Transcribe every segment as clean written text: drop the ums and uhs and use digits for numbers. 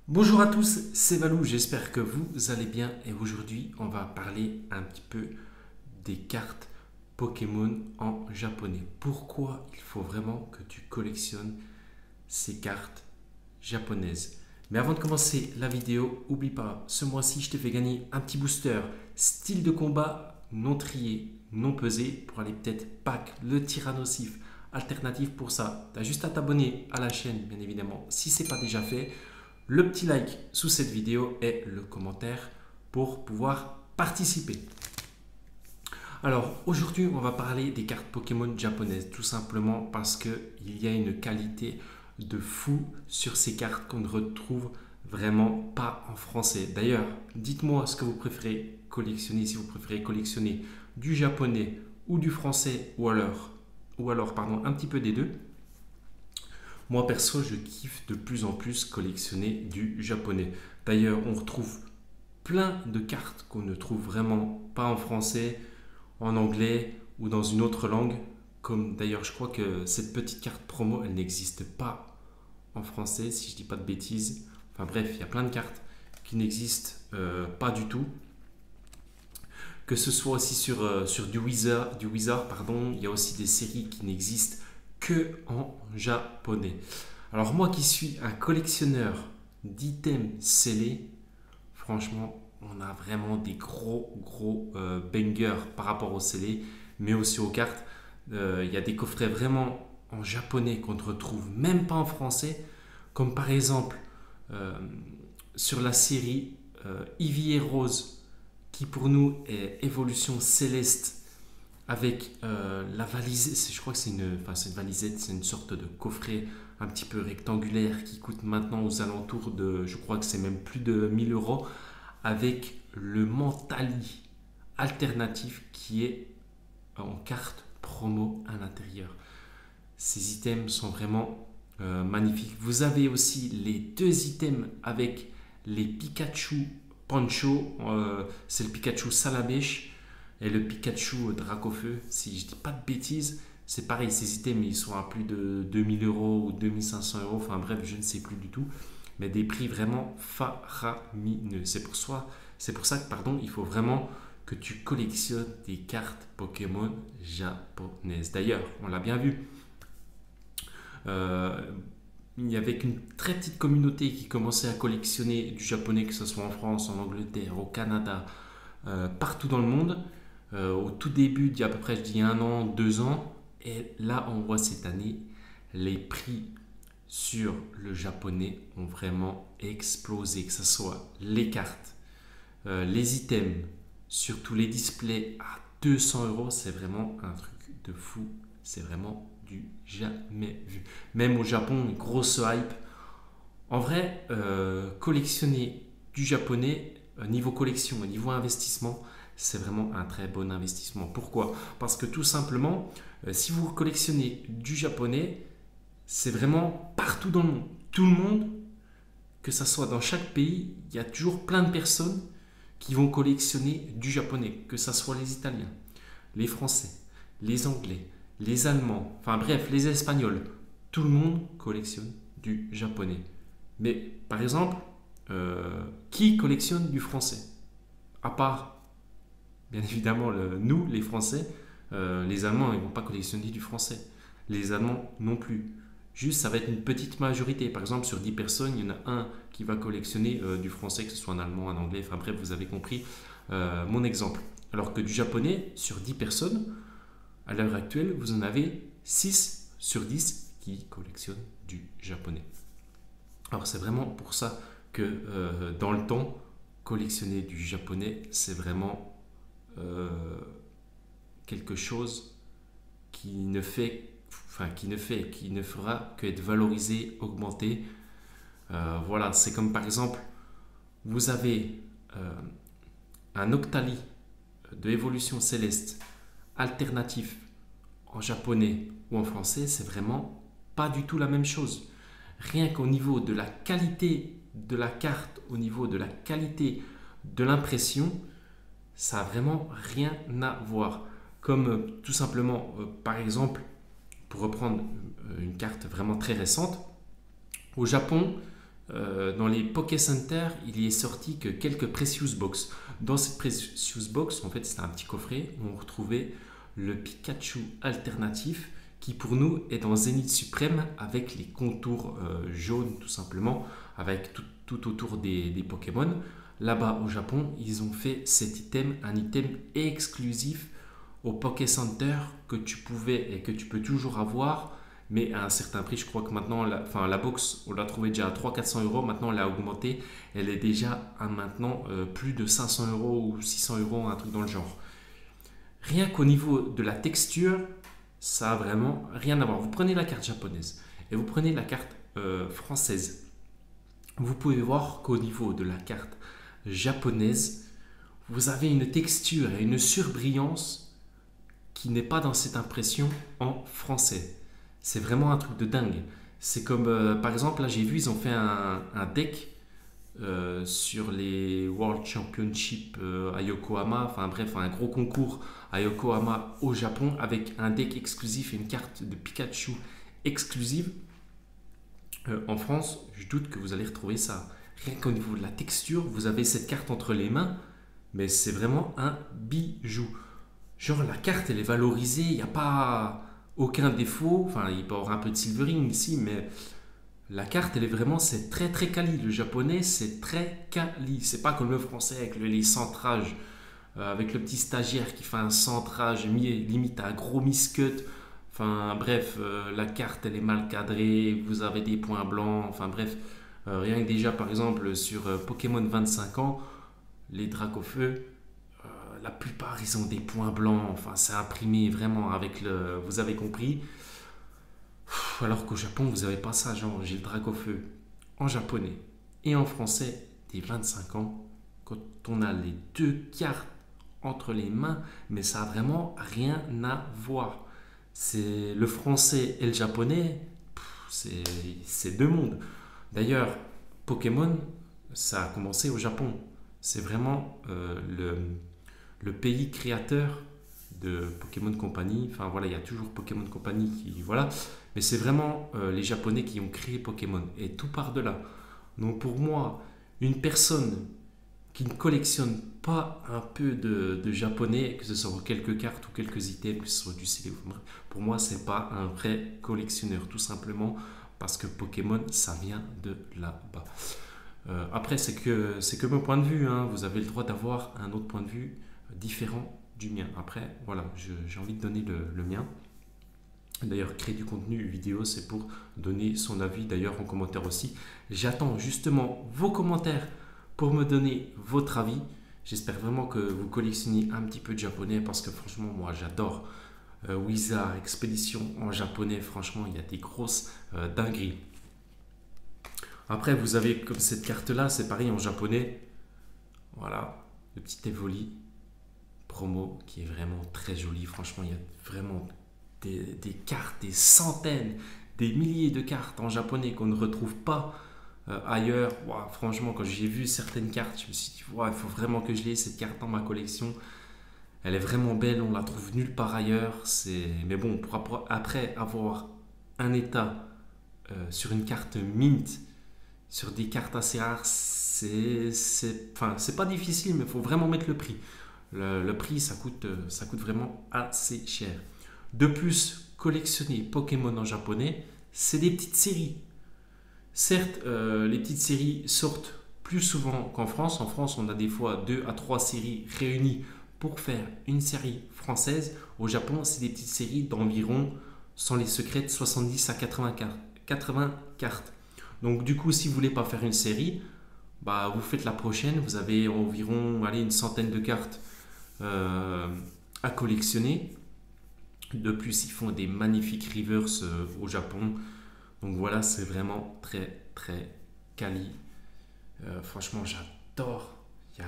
Bonjour à tous, c'est Valou, j'espère que vous allez bien et aujourd'hui on va parler un petit peu des cartes Pokémon en japonais. Pourquoi il faut vraiment que tu collectionnes ces cartes japonaises. Mais avant de commencer la vidéo, oublie pas, ce mois-ci je te fais gagner un petit booster style de combat non trié, non pesé pour aller peut-être pack le Tyrannosif alternatif. Pour ça, tu as juste à t'abonner à la chaîne bien évidemment si ce n'est pas déjà fait, le petit like sous cette vidéo et le commentaire pour pouvoir participer. Alors aujourd'hui on va parler des cartes Pokémon japonaises tout simplement parce qu'il y a une qualité de fou sur ces cartes qu'on ne retrouve vraiment pas en français. D'ailleurs, dites-moi ce que vous préférez collectionner, si vous préférez collectionner du japonais ou du français ou alors pardon, un petit peu des deux. Moi perso, je kiffe de plus en plus collectionner du japonais. D'ailleurs, on retrouve plein de cartes qu'on ne trouve vraiment pas en français, en anglais ou dans une autre langue. Comme d'ailleurs, je crois que cette petite carte promo, elle n'existe pas en français, si je dis pas de bêtises. Enfin bref, il y a plein de cartes qui n'existent pas du tout. Que ce soit aussi sur du Wizard, pardon, il y a aussi des séries qui n'existent que en japonais. Alors moi qui suis un collectionneur d'items scellés, franchement, on a vraiment des gros bangers par rapport aux scellés, mais aussi aux cartes. Il y a des coffrets vraiment en japonais qu'on ne retrouve même pas en français, comme par exemple euh, sur la série Eevee et Rose, qui pour nous est évolution céleste avec la valise. Je crois que c'est une valisette, c'est une sorte de coffret un petit peu rectangulaire qui coûte maintenant aux alentours de, je crois que c'est même plus de 1000 euros, avec le Mentali alternatif qui est en carte promo à l'intérieur. Ces items sont vraiment magnifiques. Vous avez aussi les deux items avec les Pikachu Pancho, c'est le Pikachu Salamèche et le Pikachu Dracofeu. Si je dis pas de bêtises, c'est pareil, ces items ils sont à plus de 2000 euros ou 2500 euros, enfin bref, je ne sais plus du tout, mais des prix vraiment faramineux. C'est pour ça que pardon, il faut vraiment que tu collectionnes des cartes Pokémon japonaises. D'ailleurs, on l'a bien vu, euh, il y avait une très petite communauté qui commençait à collectionner du japonais, que ce soit en France, en Angleterre, au Canada, partout dans le monde. Au tout début, il y a à peu près, je dis 1 an, 2 ans. Et là, on voit cette année, les prix sur le japonais ont vraiment explosé. Que ce soit les cartes, les items, surtout les displays à 200 euros, c'est vraiment un truc de fou. C'est vraiment du jamais vu. Même au Japon, une grosse hype. En vrai, collectionner du japonais, niveau collection et niveau investissement, c'est vraiment un très bon investissement. Pourquoi? Parce que tout simplement, si vous collectionnez du japonais, c'est vraiment partout dans le monde. Tout le monde, que ce soit dans chaque pays, il y a toujours plein de personnes qui vont collectionner du japonais, que ce soit les Italiens, les Français, les Anglais, les Allemands, enfin bref, les Espagnols. Tout le monde collectionne du japonais. Mais par exemple, qui collectionne du français? À part, bien évidemment, nous, les Français, les Allemands, ils ne vont pas collectionner du français. Les Allemands non plus. Juste, ça va être une petite majorité. Par exemple, sur 10 personnes, il y en a un qui va collectionner du français, que ce soit un allemand, un anglais, enfin bref, vous avez compris mon exemple. Alors que du japonais, sur 10 personnes, à l'heure actuelle, vous en avez 6 sur 10 qui collectionnent du japonais. Alors c'est vraiment pour ça que dans le temps, collectionner du japonais, c'est vraiment euh, quelque chose qui ne fera que être valorisé, augmenté. Voilà, c'est comme par exemple, vous avez un Octali de évolution céleste alternatif en japonais ou en français, c'est vraiment pas du tout la même chose. Rien qu'au niveau de la qualité de la carte, au niveau de la qualité de l'impression, ça n'a vraiment rien à voir. Comme tout simplement, par exemple, pour reprendre une carte vraiment très récente, au Japon, dans les Poké Center, il y est sorti que quelques Precious Box. Dans cette Precious Box, en fait, c'était un petit coffret où on retrouvait le Pikachu alternatif qui pour nous est dans Zénith Suprême avec les contours jaunes tout simplement, avec tout autour des Pokémon. Là-bas au Japon, ils ont fait cet item, un item exclusif au Poké Center que tu pouvais et que tu peux toujours avoir, mais à un certain prix. Je crois que maintenant, la box, on l'a trouvée déjà à 300-400 euros. Maintenant, elle a augmenté. Elle est déjà à maintenant plus de 500 euros ou 600 euros, un truc dans le genre. Rien qu'au niveau de la texture, ça a vraiment rien à voir. Vous prenez la carte japonaise et vous prenez la carte française. Vous pouvez voir qu'au niveau de la carte japonaise, vous avez une texture et une surbrillance qui n'est pas dans cette impression en français. C'est vraiment un truc de dingue. C'est comme, par exemple, là j'ai vu, ils ont fait un deck sur les World Championship à Yokohama, enfin bref, un gros concours à Yokohama au Japon avec un deck exclusif et une carte de Pikachu exclusive. En France, je doute que vous allez retrouver ça. Rien qu'au niveau de la texture, vous avez cette carte entre les mains, mais c'est vraiment un bijou. Genre la carte elle est valorisée, il n'y a pas aucun défaut, enfin il peut y avoir un peu de silvering ici, mais la carte elle est vraiment, c'est très très quali. Le japonais c'est très quali, c'est pas comme le français avec les centrages, avec le petit stagiaire qui fait un centrage limite à un gros miscut. Enfin bref, la carte elle est mal cadrée, vous avez des points blancs, enfin bref, rien que déjà par exemple sur Pokémon 25 ans, les Dracofeu, la plupart ils ont des points blancs, enfin c'est imprimé vraiment avec le, vous avez compris. Alors qu'au Japon vous avez pas ça, genre j'ai le Dracofeu en japonais et en français des 25 ans, quand on a les deux cartes entre les mains, mais ça a vraiment rien à voir. C'est le français et le japonais, c'est deux mondes. D'ailleurs, Pokémon, ça a commencé au Japon. C'est vraiment le pays créateur de Pokémon Company. Enfin voilà, il y a toujours Pokémon Company qui voilà, mais c'est vraiment les Japonais qui ont créé Pokémon et tout part de là. Donc pour moi, une personne qui ne collectionne pas un peu de japonais, que ce soit quelques cartes ou quelques items, que ce soit du CD, pour moi c'est pas un vrai collectionneur, tout simplement parce que Pokémon ça vient de là-bas. Après c'est que mon point de vue, hein. Vous avez le droit d'avoir un autre point de vue différent du mien. Après voilà, j'ai envie de donner le mien. D'ailleurs, créer du contenu vidéo, c'est pour donner son avis. D'ailleurs, en commentaire aussi. J'attends justement vos commentaires pour me donner votre avis. J'espère vraiment que vous collectionnez un petit peu de japonais parce que franchement, moi, j'adore Wizard Expedition en japonais. Franchement, il y a des grosses dingueries. Après, vous avez comme cette carte-là, c'est pareil en japonais. Voilà, le petit Evoli promo qui est vraiment très joli. Franchement, il y a vraiment des cartes, des centaines, des milliers de cartes en japonais qu'on ne retrouve pas ailleurs. Wow, franchement, quand j'ai vu certaines cartes, je me suis dit, wow, il faut vraiment que je l'ai, cette carte dans ma collection. Elle est vraiment belle, on la trouve nulle part ailleurs. Mais bon, après avoir un état sur une carte mint, sur des cartes assez rares, c'est pas difficile, mais il faut vraiment mettre le prix. Le prix, ça coûte vraiment assez cher. De plus, collectionner Pokémon en japonais, c'est des petites séries. Certes, les petites séries sortent plus souvent qu'en France. En France, on a des fois 2 à 3 séries réunies pour faire une série française. Au Japon, c'est des petites séries d'environ, sans les secrets, 70 à 80 cartes. Donc du coup, si vous voulez pas faire une série, bah, vous faites la prochaine. Vous avez environ une centaine de cartes à collectionner. De plus, ils font des magnifiques reverse au Japon. Donc voilà, c'est vraiment très très quali. Franchement, j'adore. Je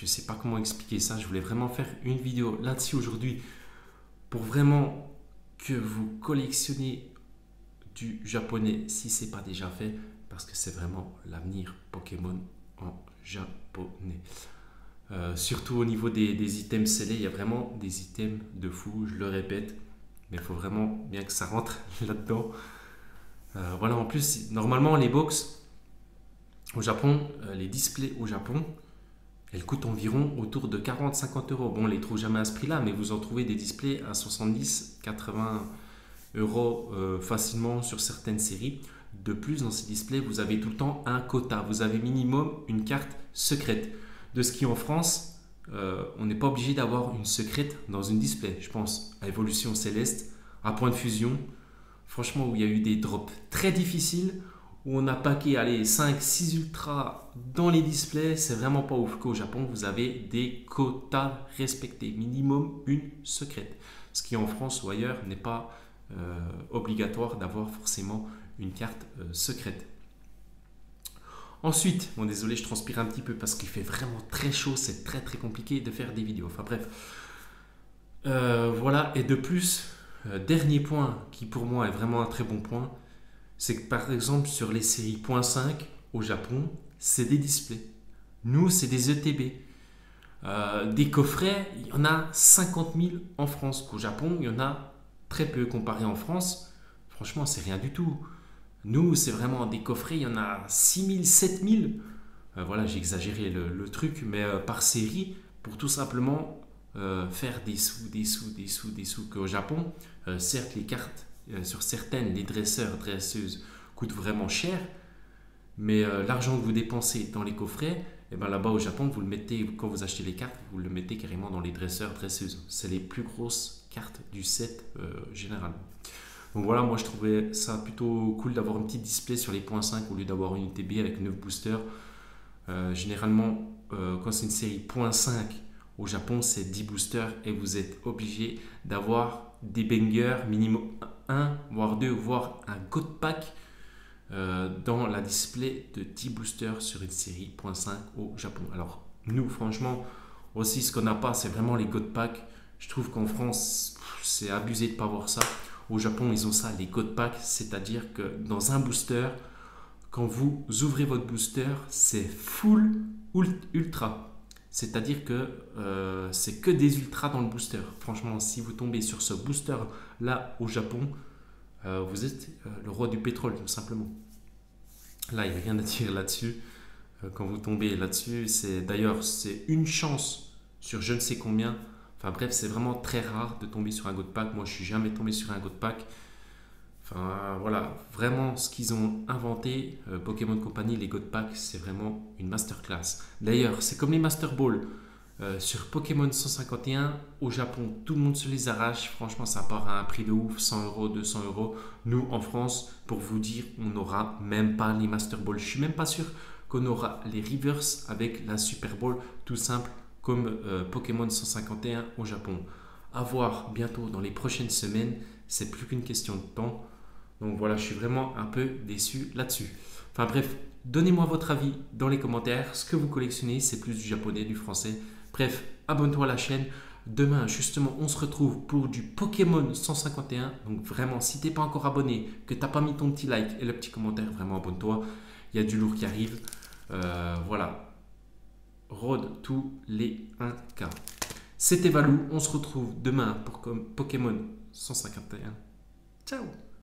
ne sais pas comment expliquer ça. Je voulais vraiment faire une vidéo là-dessus aujourd'hui pour vraiment que vous collectionnez du japonais si ce n'est pas déjà fait, parce que c'est vraiment l'avenir Pokémon en japonais. Surtout au niveau des items scellés, il y a vraiment des items de fou, je le répète, mais il faut vraiment bien que ça rentre là-dedans. Voilà, en plus, normalement les box, Au Japon, les displays au Japon, elles coûtent environ autour de 40-50 euros. Bon, on les trouve jamais à ce prix-là, mais vous en trouvez des displays à 70-80 euros facilement sur certaines séries. De plus, dans ces displays, vous avez tout le temps un quota. Vous avez minimum une carte secrète. De ce qui en France, on n'est pas obligé d'avoir une secrète dans une display. Je pense à Evolution Céleste, à Point de Fusion. Franchement, où il y a eu des drops très difficiles, où on a paqué allez, 5-6 ultras dans les displays, c'est vraiment pas ouf. Qu'au Japon, vous avez des quotas respectés. Minimum une secrète. Ce qui en France ou ailleurs n'est pas obligatoire d'avoir forcément une carte secrète. Ensuite, bon désolé, je transpire un petit peu parce qu'il fait vraiment très chaud, c'est très très compliqué de faire des vidéos. Enfin bref, voilà. Et de plus, dernier point qui pour moi est vraiment un très bon point, c'est que par exemple sur les séries .5 au Japon, c'est des displays. Nous, c'est des ETB. Des coffrets, il y en a 50 000 en France. Qu'au Japon, il y en a très peu comparé en France. Franchement, c'est rien du tout. Nous, c'est vraiment des coffrets, il y en a 6 000, 7 000. Voilà, j'ai exagéré le truc, mais par série, pour tout simplement faire des sous. Qu'au Japon, certes, les cartes, sur certaines, les dresseurs, dresseuses coûtent vraiment cher, mais l'argent que vous dépensez dans les coffrets, et ben là-bas au Japon, vous le mettez, quand vous achetez les cartes, vous le mettez carrément dans les dresseurs, dresseuses. C'est les plus grosses cartes du set généralement. Donc voilà, moi je trouvais ça plutôt cool d'avoir un petit display sur les .5 au lieu d'avoir une UTB avec 9 boosters. Généralement, quand c'est une série .5 au Japon, c'est 10 boosters et vous êtes obligé d'avoir des bangers, minimum 1, voire 2, voire un God Pack dans la display de 10 boosters sur une série .5 au Japon. Alors nous, franchement, aussi ce qu'on n'a pas, c'est vraiment les God Pack. Je trouve qu'en France, c'est abusé de ne pas avoir ça. Au Japon, ils ont ça, les God Pack, c'est-à-dire que dans un booster, quand vous ouvrez votre booster, c'est full ultra. C'est-à-dire que c'est que des ultras dans le booster. Franchement, si vous tombez sur ce booster-là au Japon, vous êtes le roi du pétrole, tout simplement. Là, il n'y a rien à dire là-dessus. Quand vous tombez là-dessus, d'ailleurs, c'est une chance sur je ne sais combien. Enfin bref, c'est vraiment très rare de tomber sur un God Pack. Moi, je suis jamais tombé sur un God Pack. Enfin voilà, vraiment ce qu'ils ont inventé, Pokémon Company, les God Pack, c'est vraiment une masterclass. D'ailleurs, c'est comme les Master Ball. Sur Pokémon 151, au Japon, tout le monde se les arrache. Franchement, ça part à un prix de ouf, 100 euros, 200 euros. Nous, en France, pour vous dire, on n'aura même pas les Master Ball. Je suis même pas sûr qu'on aura les Reverse avec la Super Ball, tout simple, comme Pokémon 151 au Japon. À voir bientôt dans les prochaines semaines, c'est plus qu'une question de temps. Donc voilà, je suis vraiment un peu déçu là-dessus. Enfin bref, donnez-moi votre avis dans les commentaires. Ce que vous collectionnez, c'est plus du japonais, du français. Bref, abonne-toi à la chaîne. Demain, justement, on se retrouve pour du Pokémon 151. Donc vraiment, si tu n'es pas encore abonné, que tu n'as pas mis ton petit like et le petit commentaire, vraiment abonne-toi. Il y a du lourd qui arrive. Voilà. Road tous les 1K. C'était Valou. On se retrouve demain pour Pokémon 151. Ciao!